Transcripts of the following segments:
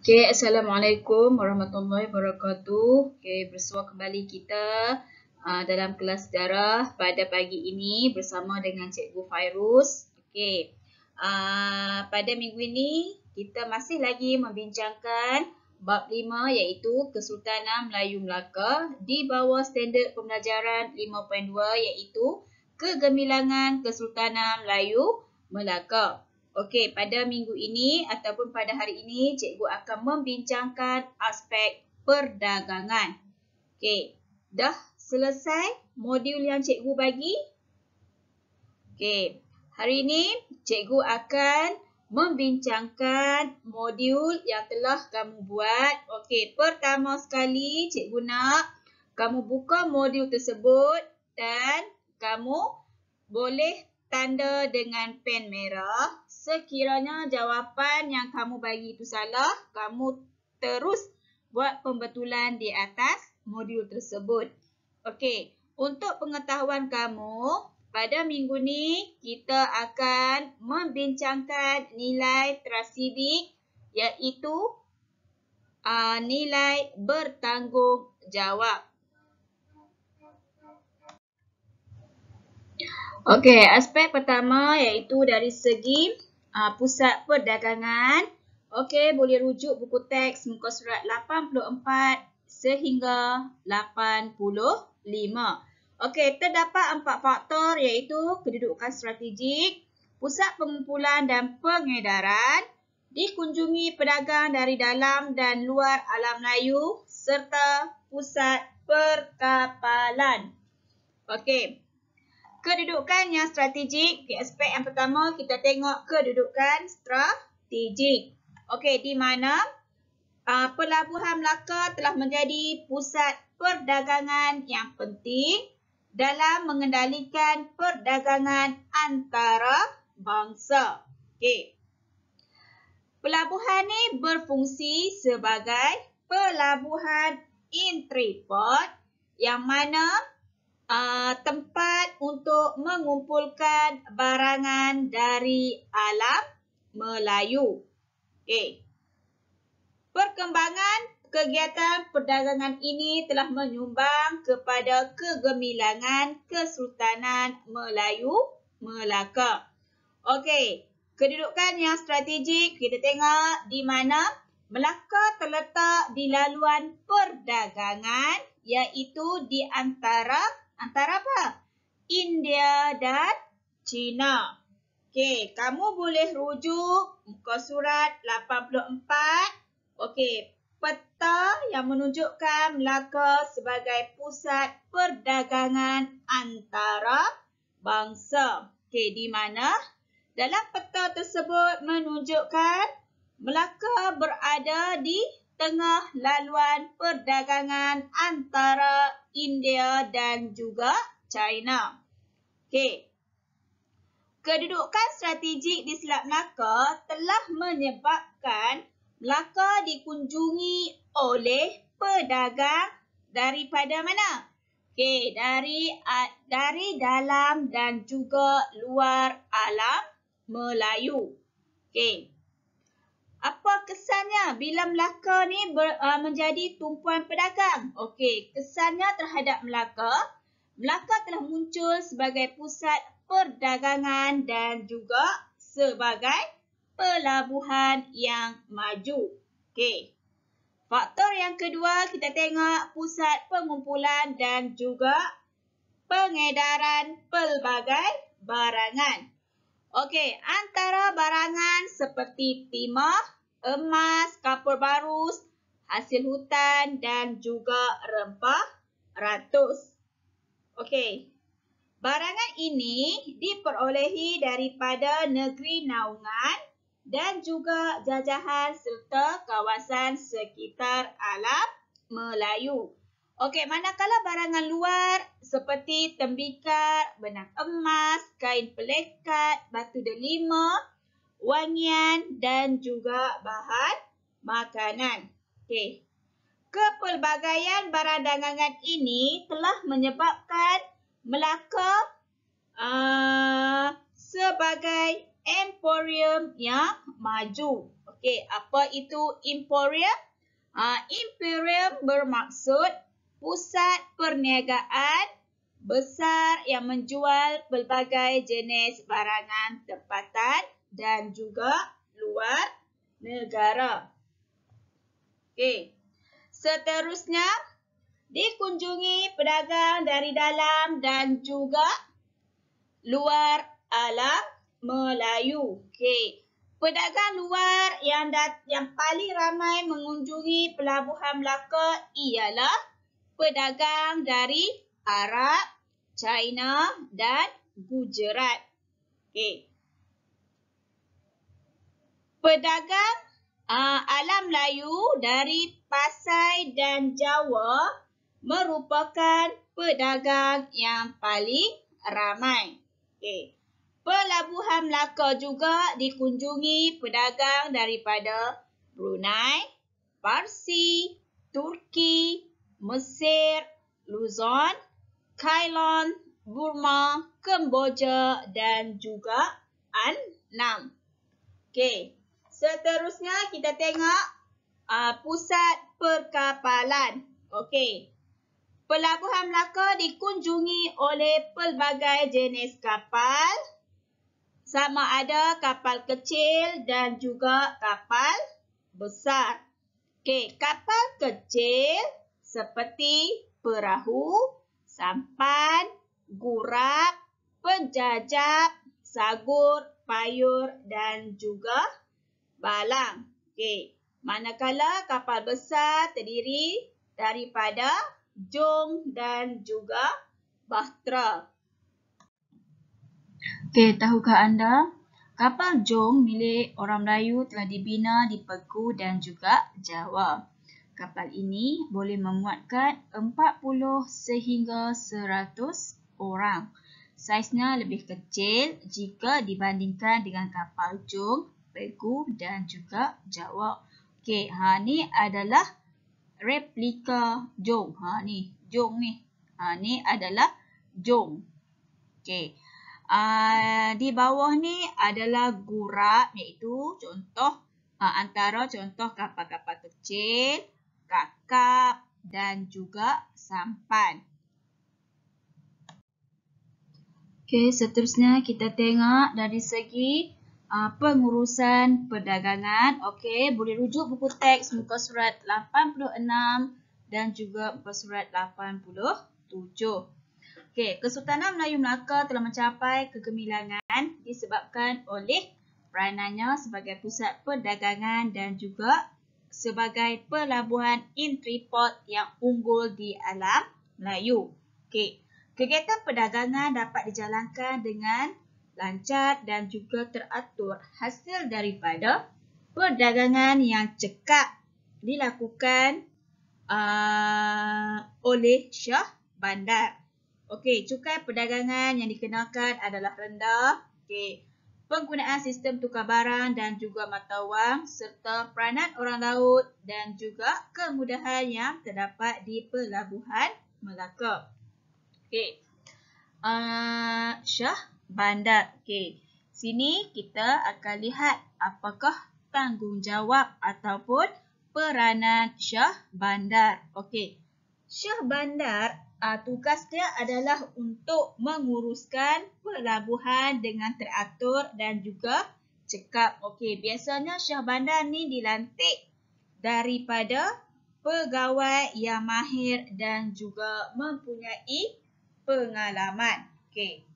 Okay, Assalamualaikum warahmatullahi wabarakatuh. Okay, bersua kembali kita dalam kelas sejarah pada pagi ini bersama dengan Cikgu Fairuz. Okay, pada minggu ini kita masih lagi membincangkan bab 5 iaitu Kesultanan Melayu Melaka di bawah standard pembelajaran 5.2 iaitu Kegemilangan Kesultanan Melayu Melaka. Okey, pada minggu ini ataupun pada hari ini, cikgu akan membincangkan aspek perdagangan. Okey, dah selesai modul yang cikgu bagi? Okey, hari ini cikgu akan membincangkan modul yang telah kamu buat. Okey, pertama sekali cikgu nak kamu buka modul tersebut dan kamu boleh tanda dengan pen merah. Sekiranya jawapan yang kamu bagi itu salah, kamu terus buat pembetulan di atas modul tersebut. Okey, untuk pengetahuan kamu, pada minggu ni kita akan membincangkan nilai trasibik iaitu nilai bertanggungjawab. Okey, aspek pertama iaitu dari segi pusat perdagangan. Okey, boleh rujuk buku teks muka surat 84 sehingga 85. Okey, terdapat 4 faktor iaitu kedudukan strategik, pusat pengumpulan dan pengedaran, dikunjungi pedagang dari dalam dan luar alam Melayu serta pusat perkapalan. Okey. Kedudukan yang strategik, aspek yang pertama kita tengok kedudukan strategik. Okey, di mana Pelabuhan Melaka telah menjadi pusat perdagangan yang penting dalam mengendalikan perdagangan antarabangsa. Okey. Pelabuhan ni berfungsi sebagai pelabuhan intraport yang mana tempat untuk mengumpulkan barangan dari alam Melayu. Okey. Perkembangan kegiatan perdagangan ini telah menyumbang kepada kegemilangan Kesultanan Melayu Melaka. Okey, kedudukan yang strategik kita tengok di mana Melaka terletak di laluan perdagangan iaitu di antara apa? India dan China. Okey, kamu boleh rujuk muka surat 84. Okey, peta yang menunjukkan Melaka sebagai pusat perdagangan antarabangsa. Okey, di mana dalam peta tersebut menunjukkan Melaka berada di tengah laluan perdagangan antara India dan juga China. Okey. Kedudukan strategik di Selat Melaka telah menyebabkan Melaka dikunjungi oleh pedagang daripada mana? Okey, dari dalam dan juga luar alam Melayu. Okey. Apa kesannya bila Melaka ni menjadi tumpuan pedagang? Okey, kesannya terhadap Melaka telah muncul sebagai pusat perdagangan dan juga sebagai pelabuhan yang maju. Okey. Faktor yang kedua kita tengok pusat pengumpulan dan juga pengedaran pelbagai barangan. Okey, antara barangan seperti timah, emas, kapur barus, hasil hutan dan juga rempah ratus. Okey, barangan ini diperolehi daripada negeri naungan dan juga jajahan serta kawasan sekitar alam Melayu. Okey, manakala barangan luar seperti tembikar, benang emas, kain pelekat, batu delima, wangian dan juga bahan makanan. Okey. Kepelbagaian barang dagangan ini telah menyebabkan Melaka sebagai emporium yang maju. Okey, apa itu emporium? Emporium bermaksud pusat perniagaan besar yang menjual pelbagai jenis barangan tempatan dan juga luar negara. Okey. Seterusnya, dikunjungi pedagang dari dalam dan juga luar alam Melayu. Okey. Pedagang luar yang paling ramai mengunjungi Pelabuhan Melaka ialah pedagang dari Arab, China dan Gujarat. Okey. Pedagang alam Melayu dari Pasai dan Jawa merupakan pedagang yang paling ramai. Okey. Pelabuhan Melaka juga dikunjungi pedagang daripada Brunei, Parsi, Turki, Mesir, Luzon, Ceylon, Burma, Kemboja dan juga Annam. Okey. Seterusnya kita tengok pusat perkapalan. Okey. Pelabuhan Melaka dikunjungi oleh pelbagai jenis kapal, sama ada kapal kecil dan juga kapal besar. Okey, kapal kecil seperti perahu, sampan, gurap, penjajab, sagur, payur dan juga balang. Okey, manakala kapal besar terdiri daripada jong dan juga bahtera. Okey, tahukah anda kapal jong milik orang Melayu telah dibina di Pegu dan juga Jawa. Kapal ini boleh memuatkan 40 sehingga 100 orang. Saiznya lebih kecil jika dibandingkan dengan kapal jong, Pegu dan juga Jawa. Okey, ni adalah replika jong. Ni jong ni. Ni adalah jong. Okey. Di bawah ni adalah gurap, iaitu contoh antara contoh kapal-kapal kecil, kakap dan juga sampan. Okey, seterusnya kita tengok dari segi pengurusan perdagangan. Okey, boleh rujuk buku teks muka surat 86 dan juga muka surat 87. Okey, Kesultanan Melayu Melaka telah mencapai kegemilangan disebabkan oleh peranannya sebagai pusat perdagangan dan juga sebagai pelabuhan intriport yang unggul di alam Melayu. Okey, kegiatan perdagangan dapat dijalankan dengan lancar dan juga teratur hasil daripada perdagangan yang cekap dilakukan oleh Syah Bandar. Okey, cukai perdagangan yang dikenakan adalah rendah. Okey, penggunaan sistem tukar barang dan juga mata wang serta peranan orang laut dan juga kemudahan yang terdapat di Pelabuhan Melaka. Okey, Syah Bandar. Okey, sini kita akan lihat apakah tanggungjawab ataupun peranan Syah Bandar. Okey, Syah Bandar tugas dia adalah untuk menguruskan pelabuhan dengan teratur dan juga cekap. Okey, biasanya Syah Bandar ni dilantik daripada pegawai yang mahir dan juga mempunyai pengalaman. Okey.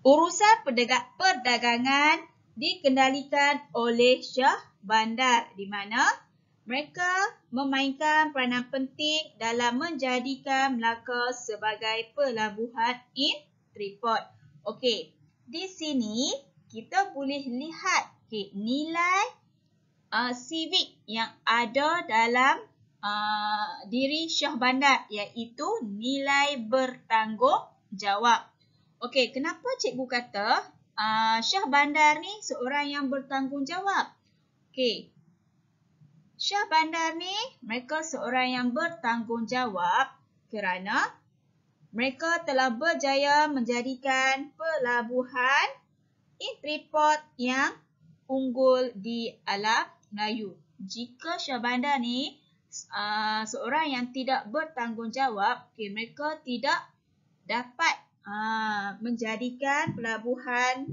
Urusan perdagangan dikendalikan oleh Syah Bandar di mana mereka memainkan peranan penting dalam menjadikan Melaka sebagai pelabuhan intriport. Okey, di sini kita boleh lihat nilai civic yang ada dalam diri Syah Bandar, iaitu nilai bertanggungjawab. Okey, kenapa cikgu kata Syah Bandar ni seorang yang bertanggungjawab? Okey, Syah Bandar ni mereka seorang yang bertanggungjawab kerana mereka telah berjaya menjadikan pelabuhan intriport yang unggul di alam Melayu. Jika Syahbandar ni seorang yang tidak bertanggungjawab, mereka tidak dapat menjadikan pelabuhan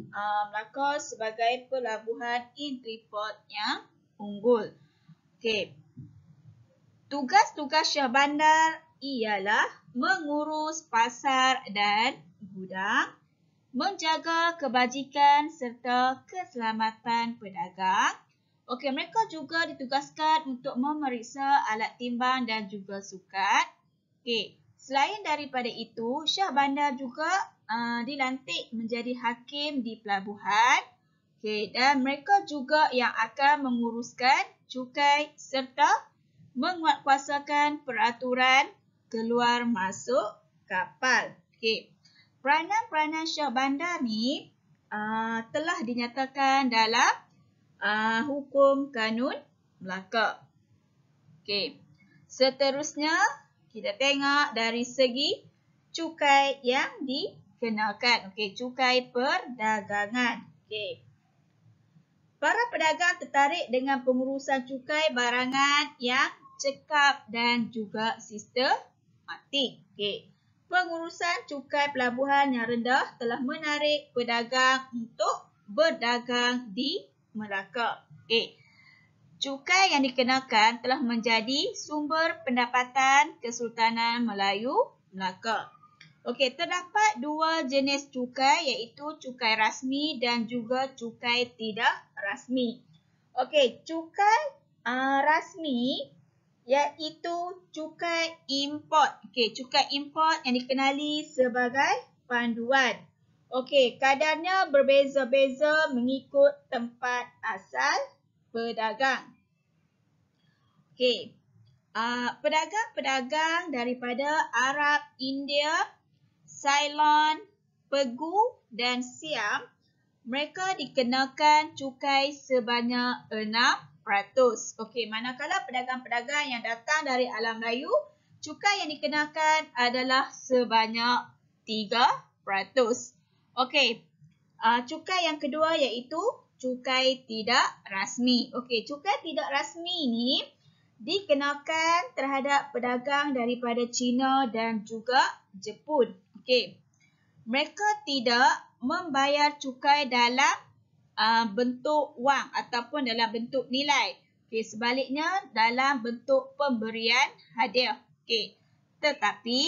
Melaka sebagai pelabuhan import yang unggul. Tugas-tugas Syahbandar ialah mengurus pasar dan gudang, menjaga kebajikan serta keselamatan pedagang. Mereka juga ditugaskan untuk memeriksa alat timbang dan juga sukat. Selain daripada itu, Syahbandar juga dilantik menjadi hakim di pelabuhan. Dan mereka juga yang akan menguruskan cukai serta menguatkuasakan peraturan keluar masuk kapal. Peranan-peranan Syahbandar ni telah dinyatakan dalam hukum kanun Melaka. Seterusnya, kita tengok dari segi cukai yang dikenakan. Cukai perdagangan. Para pedagang tertarik dengan pengurusan cukai barangan yang cekap dan juga sistematik. Pengurusan cukai pelabuhan yang rendah telah menarik pedagang untuk berdagang di Melaka. Cukai yang dikenakan telah menjadi sumber pendapatan Kesultanan Melayu Melaka. Terdapat dua jenis cukai, iaitu cukai rasmi dan juga cukai tidak rasmi. Cukai rasmi iaitu cukai import. Cukai import yang dikenali sebagai panduan. Kadarnya berbeza-beza mengikut tempat asal pedagang. Pedagang-pedagang daripada Arab, India, Ceylon, Pegu dan Siam, mereka dikenakan cukai sebanyak 6%. Manakala pedagang-pedagang yang datang dari alam Melayu, cukai yang dikenakan adalah sebanyak 3%. Cukai yang kedua iaitu cukai tidak rasmi. Cukai tidak rasmi ni dikenakan terhadap pedagang daripada China dan juga Jepun. Mereka tidak membayar cukai dalam bentuk wang ataupun dalam bentuk nilai. Sebaliknya dalam bentuk pemberian hadiah. Tetapi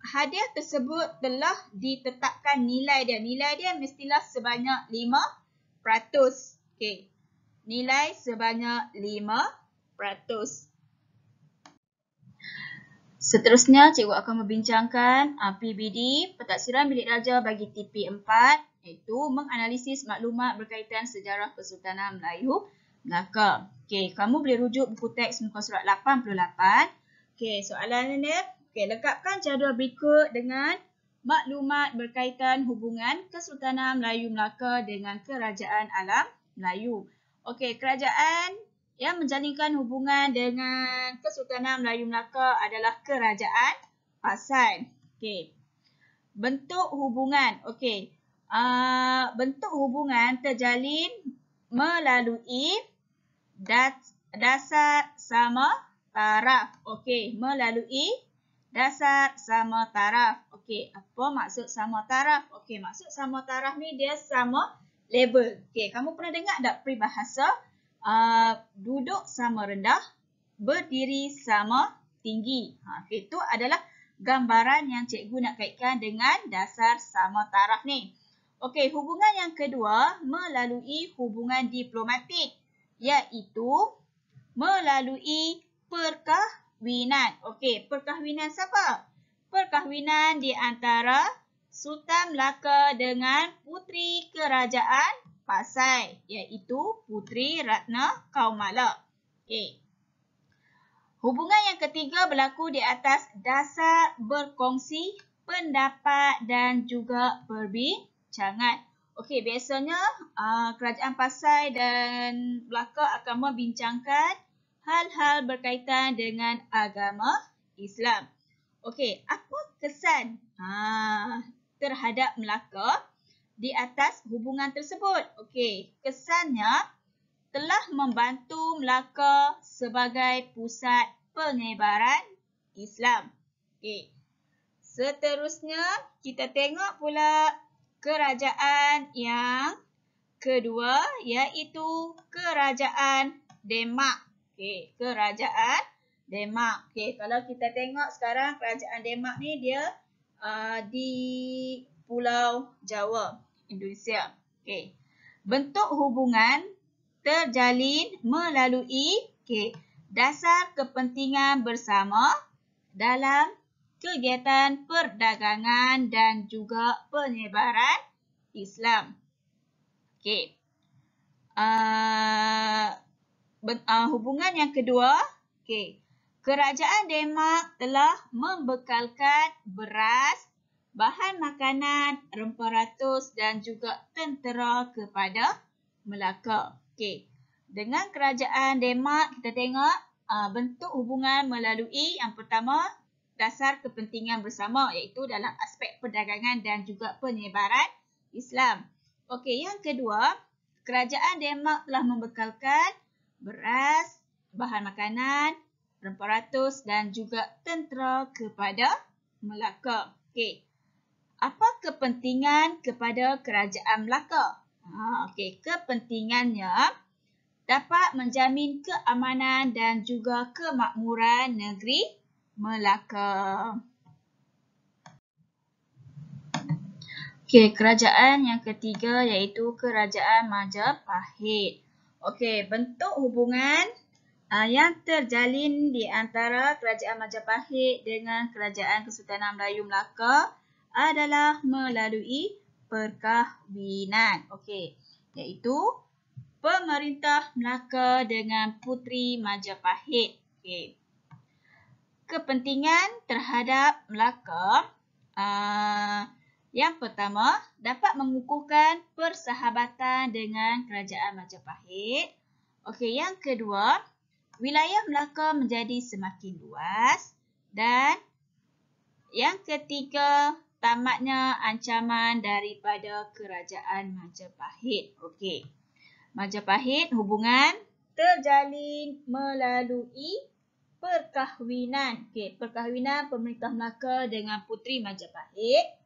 hadiah tersebut telah ditetapkan nilai dia. Nilai dia mestilah sebanyak 5%. Nilai sebanyak 5%. Seterusnya, cikgu akan membincangkan PBD, Pentadsiran Bilik Darjah bagi TP4, iaitu menganalisis maklumat berkaitan sejarah Kesultanan Melayu Melaka. Kamu boleh rujuk buku teks muka surat 88. Soalan dia, lengkapkan jadual berikut dengan maklumat berkaitan hubungan Kesultanan Melayu Melaka dengan Kerajaan Alam Melayu. Kerajaan yang menjalinkan hubungan dengan Kesultanan Melayu Melaka adalah Kerajaan Pasai. Bentuk hubungan. Bentuk hubungan terjalin melalui dasar sama taraf. Melalui dasar sama taraf. Apa maksud sama taraf? Maksud sama taraf ni dia sama level. Kamu pernah dengar tak peribahasa duduk sama rendah, berdiri sama tinggi. Itu adalah gambaran yang cikgu nak kaitkan dengan dasar sama taraf ni. Hubungan yang kedua melalui hubungan diplomatik, iaitu melalui perkahwinan. Perkahwinan siapa? Perkahwinan di antara Sultan Melaka dengan puteri kerajaan Pasai, iaitu Puteri Ratna Kaumala. Hubungan yang ketiga berlaku di atas dasar berkongsi pendapat dan juga perbincangan. Biasanya kerajaan Pasai dan Melaka akan membincangkan hal-hal berkaitan dengan agama Islam. Apa kesan terhadap Melaka di atas hubungan tersebut. Okey, kesannya telah membantu Melaka sebagai pusat penyebaran Islam. Okey. Seterusnya, kita tengok pula kerajaan yang kedua iaitu Kerajaan Demak. Okey, Kerajaan Demak. Okey, kalau kita tengok sekarang Kerajaan Demak ni dia di Pulau Jawa, Indonesia. Okey. Bentuk hubungan terjalin melalui dasar kepentingan bersama dalam kegiatan perdagangan dan juga penyebaran Islam. Okey. Hubungan yang kedua, Kerajaan Demak telah membekalkan beras, bahan makanan, rempah ratus dan juga tentera kepada Melaka. Okey. Dengan Kerajaan Demak, kita tengok bentuk hubungan melalui yang pertama, dasar kepentingan bersama iaitu dalam aspek perdagangan dan juga penyebaran Islam. Okey, yang kedua, Kerajaan Demak telah membekalkan beras, bahan makanan, rempah ratus dan juga tentera kepada Melaka. Okey. Apa kepentingan kepada Kerajaan Melaka? Okey, kepentingannya dapat menjamin keamanan dan juga kemakmuran negeri Melaka. Okey, kerajaan yang ketiga iaitu Kerajaan Majapahit. Okey, bentuk hubungan yang terjalin di antara Kerajaan Majapahit dengan Kerajaan Kesultanan Melayu Melaka adalah melalui perkahwinan. Okey, iaitu pemerintah Melaka dengan Puteri Majapahit. Okey. Kepentingan terhadap Melaka yang pertama dapat mengukuhkan persahabatan dengan Kerajaan Majapahit. Okey, yang kedua, wilayah Melaka menjadi semakin luas dan yang ketiga, tamatnya ancaman daripada Kerajaan Majapahit. Okey. Majapahit hubungan terjalin melalui perkahwinan. Okey, perkahwinan pemerintah Melaka dengan Puteri Majapahit.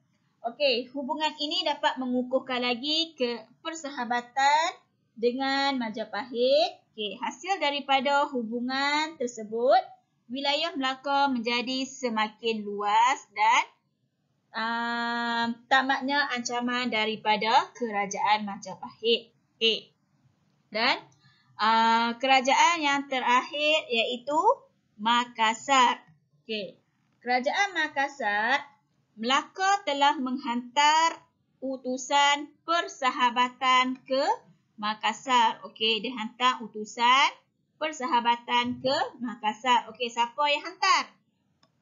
Okey, hubungan ini dapat mengukuhkan lagi ke persahabatan dengan Majapahit. Okey, hasil daripada hubungan tersebut, wilayah Melaka menjadi semakin luas dan tamatnya ancaman daripada Kerajaan Majapahit. Okey. Dan kerajaan yang terakhir iaitu Makassar. Okey. Kerajaan Makassar, Melaka telah menghantar utusan persahabatan ke Makassar. Okey, dia hantar utusan persahabatan ke Makassar. Okey, siapa yang hantar?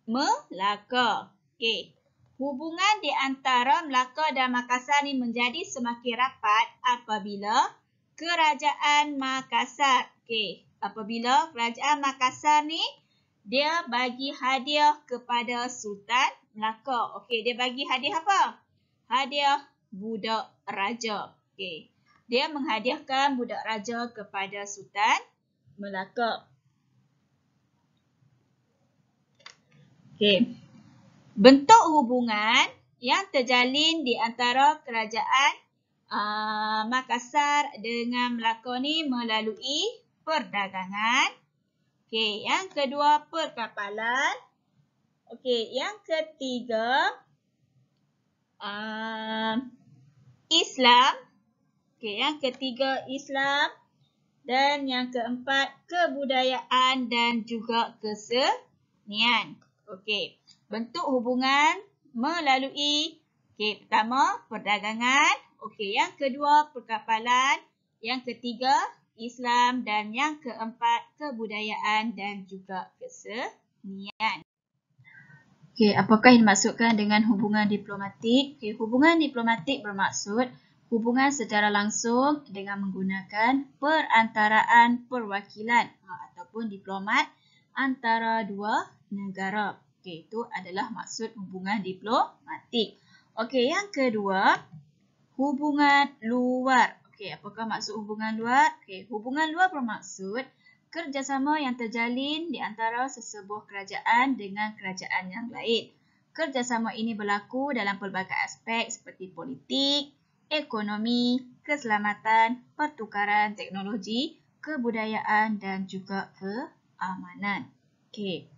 Melaka. Okey. Hubungan di antara Melaka dan Makassar ni menjadi semakin rapat apabila Kerajaan Makassar. Okey, apabila Kerajaan Makassar ni dia bagi hadiah kepada Sultan Melaka. Okey, dia bagi hadiah apa? Hadiah budak raja. Okey. Dia menghadiahkan budak raja kepada Sultan Melaka. Okey. Bentuk hubungan yang terjalin di antara Kerajaan Makassar dengan Melaka ni melalui perdagangan. Okey, yang kedua perkapalan. Okey, yang ketiga Islam. Okey, yang ketiga Islam dan yang keempat kebudayaan dan juga kesenian. Okey, bentuk hubungan melalui pertama perdagangan, yang kedua perkapalan, yang ketiga Islam dan yang keempat kebudayaan dan juga kesenian. Apakah yang dimaksudkan dengan hubungan diplomatik? Hubungan diplomatik bermaksud hubungan secara langsung dengan menggunakan perantaraan perwakilan ataupun diplomat antara dua negara. Itu adalah maksud hubungan diplomatik. Yang kedua, hubungan luar. Okey, apakah maksud hubungan luar? Okey, hubungan luar bermaksud kerjasama yang terjalin di antara sesebuah kerajaan dengan kerajaan yang lain. Kerjasama ini berlaku dalam pelbagai aspek seperti politik, ekonomi, keselamatan, pertukaran teknologi, kebudayaan dan juga keamanan. Okey.